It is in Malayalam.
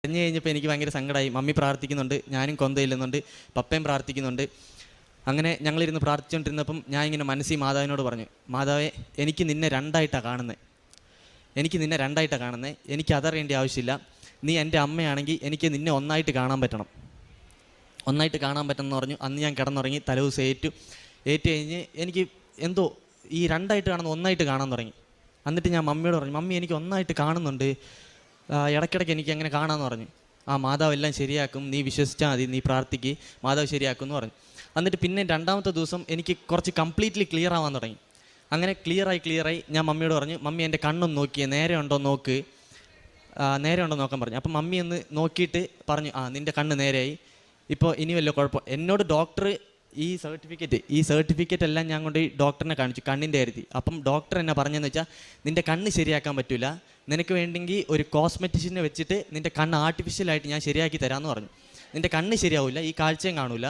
കഴിഞ്ഞ് കഴിഞ്ഞപ്പോൾ എനിക്ക് ഭയങ്കര സങ്കടമായി. മമ്മി പ്രാർത്ഥിക്കുന്നുണ്ട്, ഞാനും കൊന്തയില്ലുന്നുണ്ട്, പപ്പയും പ്രാർത്ഥിക്കുന്നുണ്ട്. അങ്ങനെ ഞങ്ങളിരുന്ന് പ്രാർത്ഥിച്ചുകൊണ്ടിരുന്നപ്പം ഞാൻ ഇങ്ങനെ മനസ്സിൽ മാതാവിനോട് പറഞ്ഞു, മാതാവേ എനിക്ക് നിന്നെ രണ്ടായിട്ടാണ് കാണുന്നത്, എനിക്ക് അതറിയേണ്ട ആവശ്യമില്ല. നീ എൻ്റെ അമ്മയാണെങ്കിൽ എനിക്ക് നിന്നെ ഒന്നായിട്ട് കാണാൻ പറ്റണം എന്ന് പറഞ്ഞു. അന്ന് ഞാൻ കിടന്നുറങ്ങി. തലേദിവസം ഏറ്റു കഴിഞ്ഞ് എനിക്ക് എന്തോ ഈ രണ്ടായിട്ട് കാണുന്ന ഒന്നായിട്ട് കാണാൻ തുടങ്ങി. എന്നിട്ട് ഞാൻ മമ്മിയോട് പറഞ്ഞു, മമ്മി എനിക്ക് ഒന്നായിട്ട് കാണുന്നുണ്ട്, ഇടയ്ക്കിടയ്ക്ക് എനിക്ക് അങ്ങനെ കാണാമെന്ന് പറഞ്ഞു. മാതാവ് എല്ലാം ശരിയാക്കും, നീ വിശ്വസിച്ചാൽ മതി, നീ പ്രാർത്ഥിക്ക്, മാതാവ് ശരിയാക്കും എന്ന് പറഞ്ഞു. എന്നിട്ട് പിന്നെ രണ്ടാമത്തെ ദിവസം എനിക്ക് കുറച്ച് കംപ്ലീറ്റ്ലി ക്ലിയർ ആവാൻ തുടങ്ങി. അങ്ങനെ ക്ലിയറായി ഞാൻ മമ്മിയോട് പറഞ്ഞു, മമ്മി എൻ്റെ കണ്ണൊന്ന് നോക്കിയേ, നേരെ ഉണ്ടോ നോക്കാൻ പറഞ്ഞു. അപ്പം മമ്മി ഒന്ന് നോക്കിയിട്ട് പറഞ്ഞു, നിൻ്റെ കണ്ണ് നേരെയായി, ഇപ്പോൾ ഇനി വല്ല കുഴപ്പം. എന്നോട് ഡോക്ടർ ഈ സർട്ടിഫിക്കറ്റ് എല്ലാം ഞാൻ കൊണ്ട് ഡോക്ടറിനെ കാണിച്ചു, കണ്ണിൻ്റെ കാര്യത്തിൽ. അപ്പം ഡോക്ടർ എന്നെ പറഞ്ഞതെന്ന് വെച്ചാൽ, നിൻ്റെ കണ്ണ് ശരിയാക്കാൻ പറ്റില്ല, നിനക്ക് വേണ്ടെങ്കിൽ ഒരു കോസ്മെറ്റിഷ്യനെ വെച്ചിട്ട് നിൻ്റെ കണ്ണ് ആർട്ടിഫിഷ്യലായിട്ട് ഞാൻ ശരിയാക്കി തരാമെന്ന് പറഞ്ഞു. നിൻ്റെ കണ്ണ് ശരിയാവില്ല, ഈ കാഴ്ചയും കാണില്ല,